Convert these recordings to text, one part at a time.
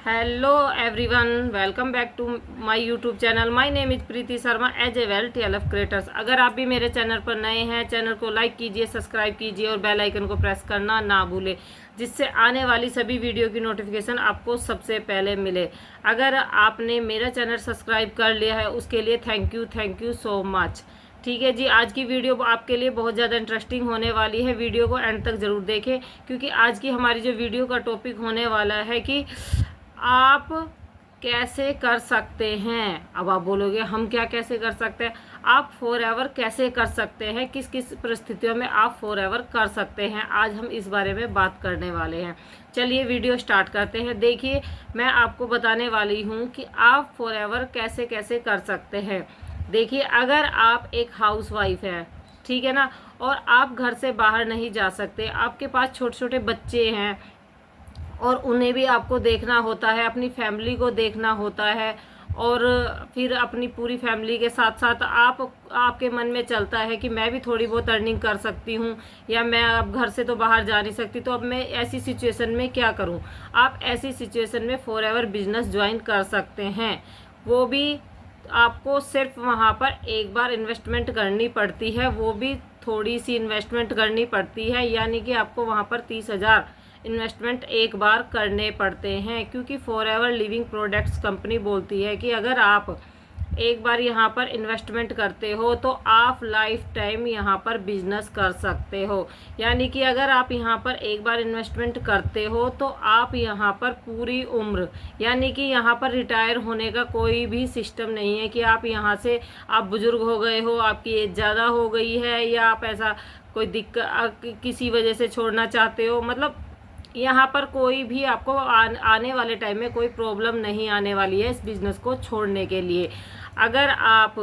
Hello everyone, welcome back to my YouTube channel. My name is Preeti Sharma as a well TLF creators. अगर आप भी मेरे channel पर नए हैं, चैनल को लाइक कीजिए, सब्सक्राइब कीजिए और बेल आइकन को प्रेस करना ना भूलें, जिससे आने वाली सभी वीडियो की नोटिफिकेशन आपको सबसे पहले मिले। अगर आपने मेरा चैनल सब्सक्राइब कर लिया है उसके लिए थैंक यू सो मच। ठीक है जी, आज की वीडियो आपके लिए बहुत ज़्यादा इंटरेस्टिंग होने वाली है। वीडियो को एंड तक ज़रूर देखें, क्योंकि आज की हमारी जो वीडियो का टॉपिक होने वाला है कि आप कैसे कर सकते हैं। अब आप बोलोगे हम क्या कैसे कर सकते हैं, आप फॉरएवर कैसे कर सकते हैं, किस किस परिस्थितियों में आप फॉरएवर कर सकते हैं। आज हम इस बारे में बात करने वाले हैं। चलिए वीडियो स्टार्ट करते हैं। देखिए, मैं आपको बताने वाली हूँ कि आप फॉरएवर कैसे कैसे कर सकते हैं। देखिए, अगर आप एक हाउसवाइफ हैं, ठीक है ना, और आप घर से बाहर नहीं जा सकते, आपके पास छोटे छोटे बच्चे हैं और उन्हें भी आपको देखना होता है, अपनी फैमिली को देखना होता है, और फिर अपनी पूरी फैमिली के साथ साथ आपके मन में चलता है कि मैं भी थोड़ी बहुत अर्निंग कर सकती हूँ, या मैं अब घर से तो बाहर जा नहीं सकती, तो अब मैं ऐसी सिचुएशन में क्या करूँ। आप ऐसी सिचुएशन में फॉरएवर बिजनेस ज्वाइन कर सकते हैं। वो भी आपको सिर्फ वहाँ पर एक बार इन्वेस्टमेंट करनी पड़ती है, वो भी थोड़ी सी इन्वेस्टमेंट करनी पड़ती है, यानी कि आपको वहाँ पर 30,000 इन्वेस्टमेंट एक बार करने पड़ते हैं। क्योंकि फॉरएवर लिविंग प्रोडक्ट्स कंपनी बोलती है कि अगर आप एक बार यहाँ पर इन्वेस्टमेंट करते हो तो आप लाइफ टाइम यहाँ पर बिजनेस कर सकते हो। यानी कि अगर आप यहाँ पर एक बार इन्वेस्टमेंट करते हो तो आप यहाँ पर पूरी उम्र, यानी कि यहाँ पर रिटायर होने का कोई भी सिस्टम नहीं है कि आप यहाँ से आप बुजुर्ग हो गए हो, आपकी एज ज़्यादा हो गई है, या आप ऐसा कोई दिक्कत किसी वजह से छोड़ना चाहते हो। मतलब यहाँ पर कोई भी आपको आने वाले टाइम में कोई प्रॉब्लम नहीं आने वाली है इस बिज़नेस को छोड़ने के लिए। अगर आप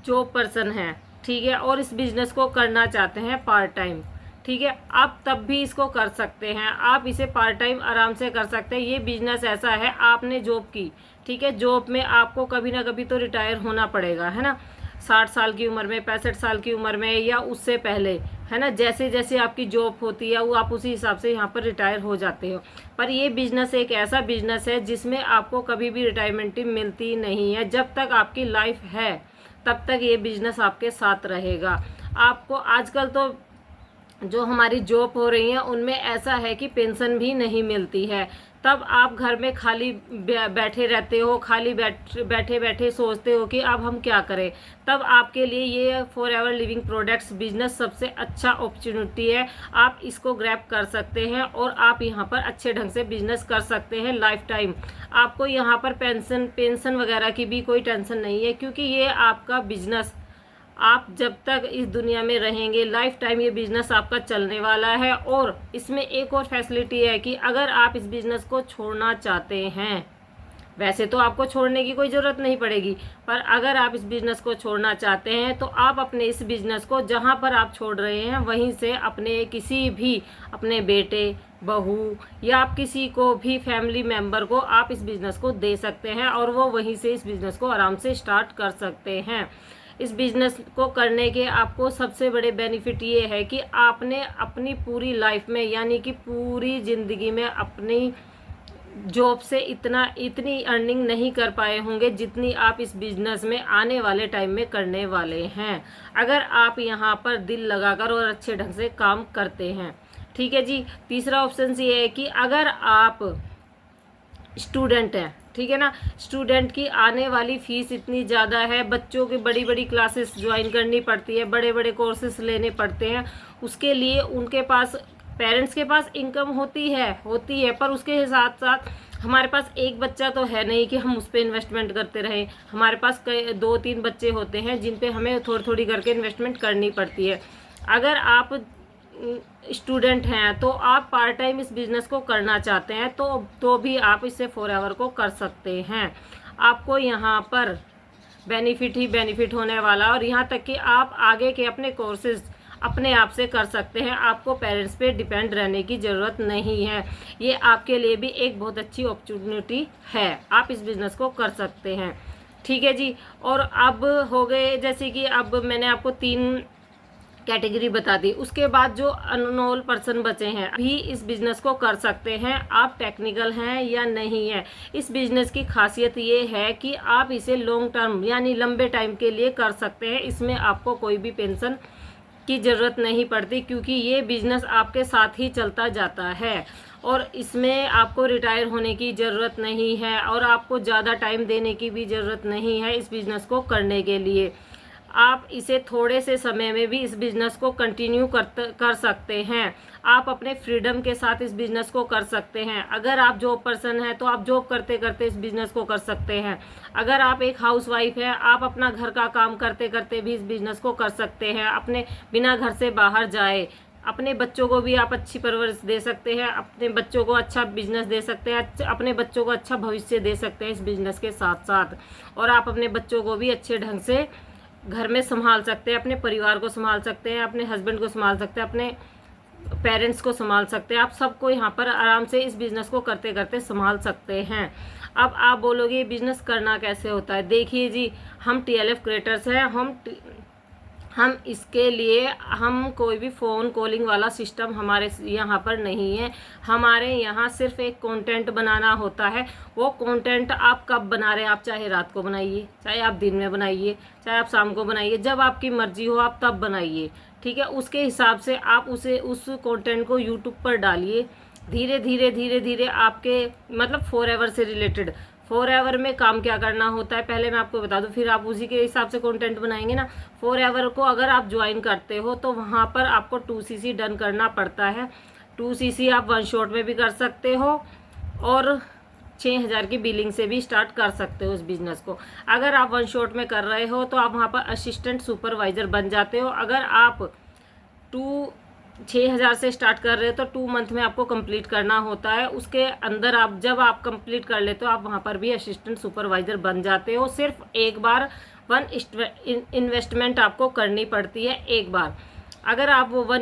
जॉब पर्सन हैं, ठीक है, और इस बिज़नेस को करना चाहते हैं पार्ट टाइम, ठीक है, आप तब भी इसको कर सकते हैं। आप इसे पार्ट टाइम आराम से कर सकते हैं। ये बिज़नेस ऐसा है, आपने जॉब की, ठीक है, जॉब में आपको कभी ना कभी तो रिटायर होना पड़ेगा, है ना, 60 साल की उम्र में, 65 साल की उम्र में, या उससे पहले, है ना। जैसे जैसे आपकी जॉब होती है वो आप उसी हिसाब से यहाँ पर रिटायर हो जाते हो। पर ये बिजनेस एक ऐसा बिजनेस है जिसमें आपको कभी भी रिटायरमेंट मिलती नहीं है। जब तक आपकी लाइफ है तब तक ये बिजनेस आपके साथ रहेगा। आपको आजकल तो जो हमारी जॉब हो रही है उनमें ऐसा है कि पेंशन भी नहीं मिलती है। तब आप घर में खाली बैठे रहते हो, खाली बैठे बैठे सोचते हो कि अब हम क्या करें। तब आपके लिए ये फॉरएवर लिविंग प्रोडक्ट्स बिजनेस सबसे अच्छा अपॉर्चुनिटी है। आप इसको ग्रैब कर सकते हैं और आप यहाँ पर अच्छे ढंग से बिजनेस कर सकते हैं लाइफ टाइम। आपको यहाँ पर पेंशन वगैरह की भी कोई टेंशन नहीं है, क्योंकि ये आपका बिजनेस, आप जब तक इस दुनिया में रहेंगे लाइफ टाइम ये बिज़नेस आपका चलने वाला है। और इसमें एक और फैसिलिटी है कि अगर आप इस बिज़नेस को छोड़ना चाहते हैं, वैसे तो आपको छोड़ने की कोई ज़रूरत नहीं पड़ेगी, पर अगर आप इस बिज़नेस को छोड़ना चाहते हैं तो आप अपने इस बिज़नेस को जहां पर आप छोड़ रहे हैं वहीं से अपने किसी भी अपने बेटे, बहू, या आप किसी को भी फैमिली मेम्बर को आप इस बिज़नेस को दे सकते हैं और वो वहीं से इस बिज़नेस को आराम से स्टार्ट कर सकते हैं। इस बिज़नेस को करने के आपको सबसे बड़े बेनिफिट ये है कि आपने अपनी पूरी लाइफ में, यानी कि पूरी ज़िंदगी में अपनी जॉब से इतनी अर्निंग नहीं कर पाए होंगे जितनी आप इस बिज़नेस में आने वाले टाइम में करने वाले हैं, अगर आप यहाँ पर दिल लगाकर और अच्छे ढंग से काम करते हैं। ठीक है जी। तीसरा ऑप्शन ये है कि अगर आप स्टूडेंट हैं, ठीक है ना, स्टूडेंट की आने वाली फ़ीस इतनी ज़्यादा है, बच्चों की बड़ी बड़ी क्लासेस ज्वाइन करनी पड़ती है, बड़े बड़े कोर्सेस लेने पड़ते हैं, उसके लिए उनके पास, पेरेंट्स के पास इनकम होती है, पर उसके साथ साथ हमारे पास एक बच्चा तो है नहीं कि हम उस पर इन्वेस्टमेंट करते रहें। हमारे पास कई 2-3 बच्चे होते हैं जिन पे हमें थोड़ी थोड़ी करके इन्वेस्टमेंट करनी पड़ती है। अगर आप स्टूडेंट हैं तो आप पार्ट टाइम इस बिज़नेस को करना चाहते हैं तो भी आप इससे फॉरएवर को कर सकते हैं। आपको यहाँ पर बेनिफिट ही बेनिफिट होने वाला, और यहाँ तक कि आप आगे के अपने कोर्सेज अपने आप से कर सकते हैं। आपको पेरेंट्स पे डिपेंड रहने की ज़रूरत नहीं है। ये आपके लिए भी एक बहुत अच्छी अपॉर्चुनिटी है, आप इस बिज़नेस को कर सकते हैं। ठीक है जी। और अब हो गए, जैसे कि अब मैंने आपको 3 कैटेगरी बता दी। उसके बाद जो अननोन पर्सन बचे हैं भी इस बिज़नेस को कर सकते हैं। आप टेक्निकल हैं या नहीं है। इस बिज़नेस की खासियत ये है कि आप इसे लॉन्ग टर्म यानी लंबे टाइम के लिए कर सकते हैं। इसमें आपको कोई भी पेंशन की ज़रूरत नहीं पड़ती, क्योंकि ये बिज़नेस आपके साथ ही चलता जाता है और इसमें आपको रिटायर होने की ज़रूरत नहीं है और आपको ज़्यादा टाइम देने की भी ज़रूरत नहीं है इस बिज़नेस को करने के लिए। आप इसे थोड़े से समय में भी इस बिज़नेस को कंटिन्यू कर सकते हैं। आप अपने फ्रीडम के साथ इस बिज़नेस को कर सकते हैं। अगर आप जॉब पर्सन हैं तो आप जॉब करते करते इस बिज़नेस को कर सकते हैं। अगर आप एक हाउसवाइफ हैं, आप अपना घर का काम करते करते भी इस बिज़नेस को कर सकते हैं। अपने बिना घर से बाहर जाए अपने बच्चों को भी आप अच्छी परवरिश दे सकते हैं, अपने बच्चों को अच्छा बिजनेस दे सकते हैं, अपने बच्चों को अच्छा भविष्य दे सकते हैं इस बिज़नेस के साथ साथ। और आप अपने बच्चों को भी अच्छे ढंग से घर में संभाल सकते हैं, अपने परिवार को संभाल सकते हैं, अपने हस्बैंड को संभाल सकते हैं, अपने पेरेंट्स को संभाल सकते हैं। आप सबको यहाँ पर आराम से इस बिज़नेस को करते करते संभाल सकते हैं। अब आप बोलोगे ये बिज़नेस करना कैसे होता है। देखिए जी, हम TLF क्रिएटर्स हैं। हम इसके लिए हम कोई भी फ़ोन कॉलिंग वाला सिस्टम हमारे यहाँ पर नहीं है। हमारे यहाँ सिर्फ एक कंटेंट बनाना होता है। वो कंटेंट आप कब बना रहे हैं, आप चाहे रात को बनाइए, चाहे आप दिन में बनाइए, चाहे आप शाम को बनाइए, जब आपकी मर्जी हो आप तब बनाइए, ठीक है। उसके हिसाब से आप उस कंटेंट को यूट्यूब पर डालिए। धीरे धीरे धीरे धीरे आपके मतलब फॉरएवर से रिलेटेड, फॉरएवर में काम क्या करना होता है पहले मैं आपको बता दूं, फिर आप उसी के हिसाब से कंटेंट बनाएंगे ना। फॉरएवर को अगर आप ज्वाइन करते हो तो वहाँ पर आपको 2cc डन करना पड़ता है। 2cc आप 1 शॉट में भी कर सकते हो और 6000 की बिलिंग से भी स्टार्ट कर सकते हो उस बिज़नेस को। अगर आप 1 शॉट में कर रहे हो तो आप वहाँ पर असिस्टेंट सुपरवाइज़र बन जाते हो। अगर आप 6000 से स्टार्ट कर रहे हो तो 2 मंथ में आपको कंप्लीट करना होता है। उसके अंदर आप जब आप कंप्लीट कर लेते हो आप वहाँ पर भी असिस्टेंट सुपरवाइज़र बन जाते हो। सिर्फ एक बार इन्वेस्टमेंट आपको करनी पड़ती है एक बार। अगर आप वो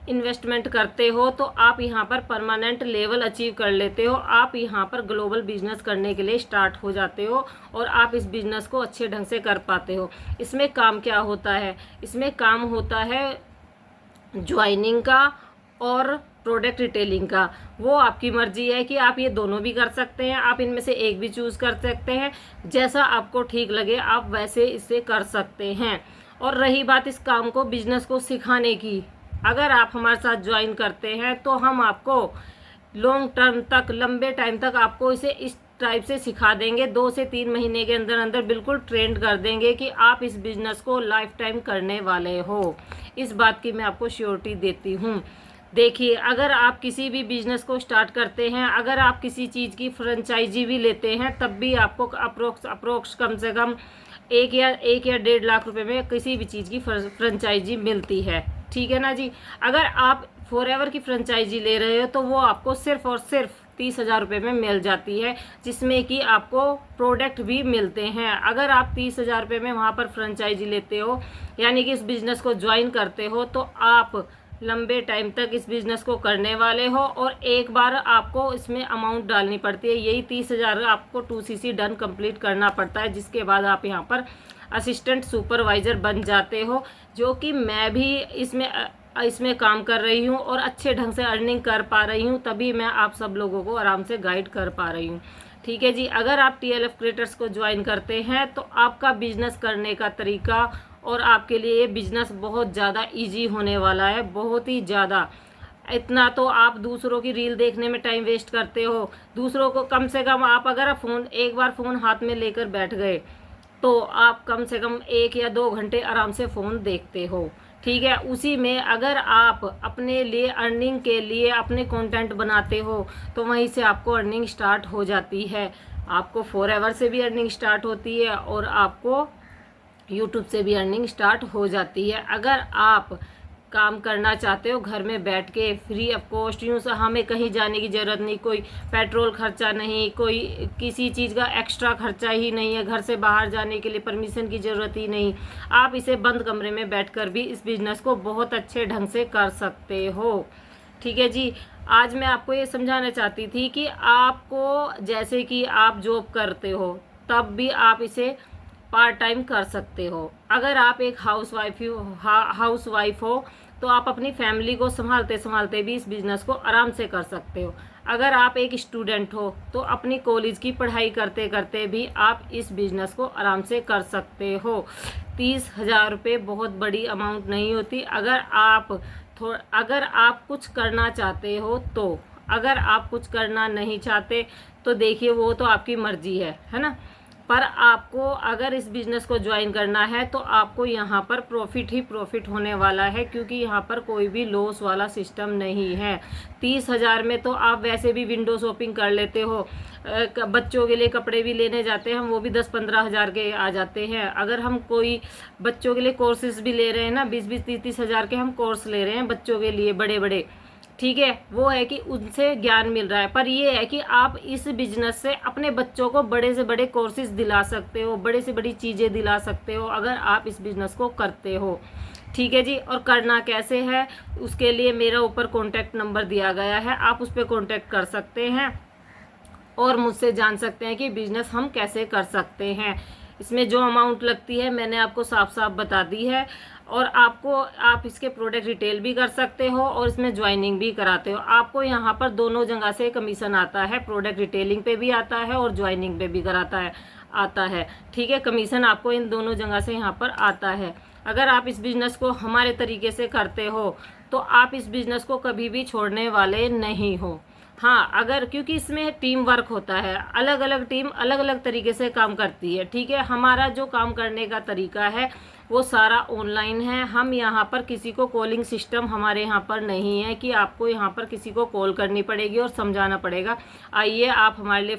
इन्वेस्टमेंट करते हो तो आप यहाँ पर परमानेंट लेवल अचीव कर लेते हो। आप यहाँ पर ग्लोबल बिजनेस करने के लिए स्टार्ट हो जाते हो और आप इस बिज़नेस को अच्छे ढंग से कर पाते हो। इसमें काम क्या होता है, इसमें काम होता है ज्वाइनिंग का और प्रोडक्ट रिटेलिंग का। वो आपकी मर्जी है कि आप ये दोनों भी कर सकते हैं। आप इनमें से एक भी चूज़ कर सकते हैं, जैसा आपको ठीक लगे आप वैसे इसे कर सकते हैं। और रही बात इस काम को बिजनेस को सिखाने की, अगर आप हमारे साथ ज्वाइन करते हैं तो हम आपको लॉन्ग टर्म तक, लंबे टाइम तक आपको इसे इस टाइप से सिखा देंगे। 2 से 3 महीने के अंदर अंदर बिल्कुल ट्रेंड कर देंगे कि आप इस बिज़नेस को लाइफ टाइम करने वाले हो। इस बात की मैं आपको श्योरिटी देती हूँ। देखिए, अगर आप किसी भी बिज़नेस को स्टार्ट करते हैं, अगर आप किसी चीज़ की फ्रेंचाइजी भी लेते हैं तब भी आपको अप्रोक्स कम से कम 1 या 1.5 लाख रुपए में किसी भी चीज़ की फ्रेंचाइजी मिलती है, ठीक है ना जी। अगर आप फॉरएवर की फ्रेंचाइजी ले रहे हो तो वो आपको सिर्फ और सिर्फ 30,000 रुपये में मिल जाती है, जिसमें कि आपको प्रोडक्ट भी मिलते हैं। अगर आप 30,000 रुपये में वहाँ पर फ्रेंचाइजी लेते हो यानी कि इस बिज़नेस को ज्वाइन करते हो तो आप लंबे टाइम तक इस बिज़नेस को करने वाले हो और एक बार आपको इसमें अमाउंट डालनी पड़ती है। यही 30,000 आपको 2cc डन कंप्लीट करना पड़ता है, जिसके बाद आप यहाँ पर असिस्टेंट सुपरवाइज़र बन जाते हो, जो कि मैं भी इसमें काम कर रही हूँ और अच्छे ढंग से अर्निंग कर पा रही हूँ, तभी मैं आप सब लोगों को आराम से गाइड कर पा रही हूँ, ठीक है जी। अगर आप TLF क्रिएटर्स को ज्वाइन करते हैं तो आपका बिजनेस करने का तरीका और आपके लिए ये बिजनेस बहुत ज़्यादा इजी होने वाला है, बहुत ही ज़्यादा। इतना तो आप दूसरों की रील देखने में टाइम वेस्ट करते हो, दूसरों को कम से कम आप अगर एक बार फ़ोन हाथ में लेकर बैठ गए तो आप कम से कम 1 या 2 घंटे आराम से फ़ोन देखते हो, ठीक है। उसी में अगर आप अपने लिए अर्निंग के लिए अपने कंटेंट बनाते हो तो वहीं से आपको अर्निंग स्टार्ट हो जाती है। आपको फॉरएवर से भी अर्निंग स्टार्ट होती है और आपको यूट्यूब से भी अर्निंग स्टार्ट हो जाती है। अगर आप काम करना चाहते हो घर में बैठ के फ्री ऑफ कॉस्ट, यूँ से हमें कहीं जाने की ज़रूरत नहीं, कोई पेट्रोल खर्चा नहीं, कोई किसी चीज़ का एक्स्ट्रा खर्चा ही नहीं है, घर से बाहर जाने के लिए परमिशन की ज़रूरत ही नहीं। आप इसे बंद कमरे में बैठकर भी इस बिज़नेस को बहुत अच्छे ढंग से कर सकते हो, ठीक है जी। आज मैं आपको ये समझाना चाहती थी कि आपको जैसे कि आप जॉब करते हो तब भी आप इसे पार्ट टाइम कर सकते हो। अगर आप एक हाउस वाइफ हो तो आप अपनी फैमिली को संभालते संभालते भी इस बिज़नेस को आराम से कर सकते हो। अगर आप एक स्टूडेंट हो तो अपनी कॉलेज की पढ़ाई करते करते भी आप इस बिज़नेस को आराम से कर सकते हो। 30,000 रुपये बहुत बड़ी अमाउंट नहीं होती। अगर आप कुछ करना चाहते हो तो, अगर आप कुछ करना नहीं चाहते तो देखिए वो तो आपकी मर्जी है ना। पर आपको अगर इस बिज़नेस को ज्वाइन करना है तो आपको यहाँ पर प्रॉफिट ही प्रॉफिट होने वाला है, क्योंकि यहाँ पर कोई भी लॉस वाला सिस्टम नहीं है। 30,000 में तो आप वैसे भी विंडो शॉपिंग कर लेते हो। बच्चों के लिए कपड़े भी लेने जाते हैं हम, वो भी 10-15 हज़ार के आ जाते हैं। अगर हम कोई बच्चों के लिए कोर्सेज भी ले रहे हैं ना, 20-20, 30-30 हज़ार के हम कोर्स ले रहे हैं बच्चों के लिए बड़े बड़े, ठीक है, वो है कि उनसे ज्ञान मिल रहा है। पर ये है कि आप इस बिजनेस से अपने बच्चों को बड़े से बड़े कोर्सेज दिला सकते हो, बड़े से बड़ी चीज़ें दिला सकते हो अगर आप इस बिज़नेस को करते हो, ठीक है जी। और करना कैसे है उसके लिए मेरा ऊपर कॉन्टैक्ट नंबर दिया गया है, आप उस पर कॉन्टैक्ट कर सकते हैं और मुझसे जान सकते हैं कि बिज़नेस हम कैसे कर सकते हैं। इसमें जो अमाउंट लगती है मैंने आपको साफ साफ बता दी है। और आप इसके प्रोडक्ट रिटेल भी कर सकते हो और इसमें ज्वाइनिंग भी कराते हो। आपको यहाँ पर दोनों जगह से कमीशन आता है, प्रोडक्ट रिटेलिंग पे भी आता है और ज्वाइनिंग पे भी आता है, ठीक है। कमीशन आपको इन दोनों जगह से यहाँ पर आता है। अगर आप इस बिज़नेस को हमारे तरीके से करते हो तो आप इस बिज़नेस को कभी भी छोड़ने वाले नहीं हो। हाँ, अगर क्योंकि इसमें टीम वर्क होता है, अलग अलग टीम अलग अलग तरीके से काम करती है, ठीक है। हमारा जो काम करने का तरीका है वो सारा ऑनलाइन है। हम यहाँ पर किसी को कॉलिंग सिस्टम हमारे यहाँ पर नहीं है कि आपको यहाँ पर किसी को कॉल करनी पड़ेगी और समझाना पड़ेगा आइए आप हमारे लिए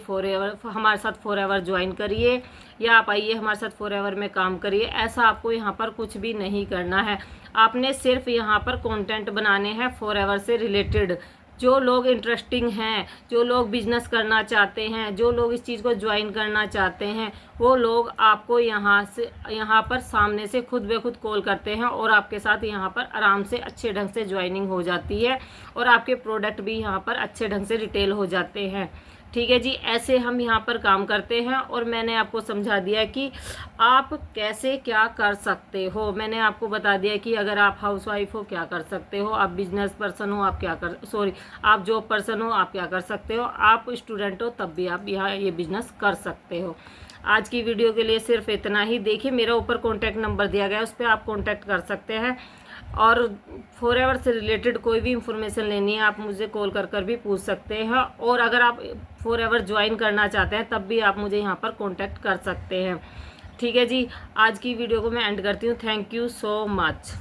हमारे साथ फॉरएवर ज्वाइन करिए, या आप आइए हमारे साथ फॉरएवर में काम करिए। ऐसा आपको यहाँ पर कुछ भी नहीं करना है। आपने सिर्फ यहाँ पर कंटेंट बनाने हैं फॉरएवर से रिलेटेड। जो लोग इंटरेस्टिंग हैं, जो लोग बिजनेस करना चाहते हैं, जो लोग इस चीज़ को ज्वाइन करना चाहते हैं, वो लोग आपको यहाँ पर सामने से खुद ब खुद कॉल करते हैं और आपके साथ यहाँ पर आराम से अच्छे ढंग से ज्वाइनिंग हो जाती है और आपके प्रोडक्ट भी यहाँ पर अच्छे ढंग से रिटेल हो जाते हैं, ठीक है जी। ऐसे हम यहाँ पर काम करते हैं और मैंने आपको समझा दिया कि आप कैसे क्या कर सकते हो। मैंने आपको बता दिया कि अगर आप हाउसवाइफ हो क्या कर सकते हो, आप बिजनेस पर्सन हो आप जॉब पर्सन हो आप क्या कर सकते हो, आप स्टूडेंट हो तब भी आप यहाँ ये बिजनेस कर सकते हो। आज की वीडियो के लिए सिर्फ इतना ही। देखिए मेरा ऊपर कॉन्टैक्ट नंबर दिया गया है, उस पर आप कॉन्टैक्ट कर सकते हैं और फॉरएवर से रिलेटेड कोई भी इंफॉर्मेशन लेनी है आप मुझे कॉल कर भी पूछ सकते हैं। और अगर आप फॉरएवर ज्वाइन करना चाहते हैं तब भी आप मुझे यहाँ पर कॉन्टैक्ट कर सकते हैं, ठीक है जी। आज की वीडियो को मैं एंड करती हूँ। Thank you so much.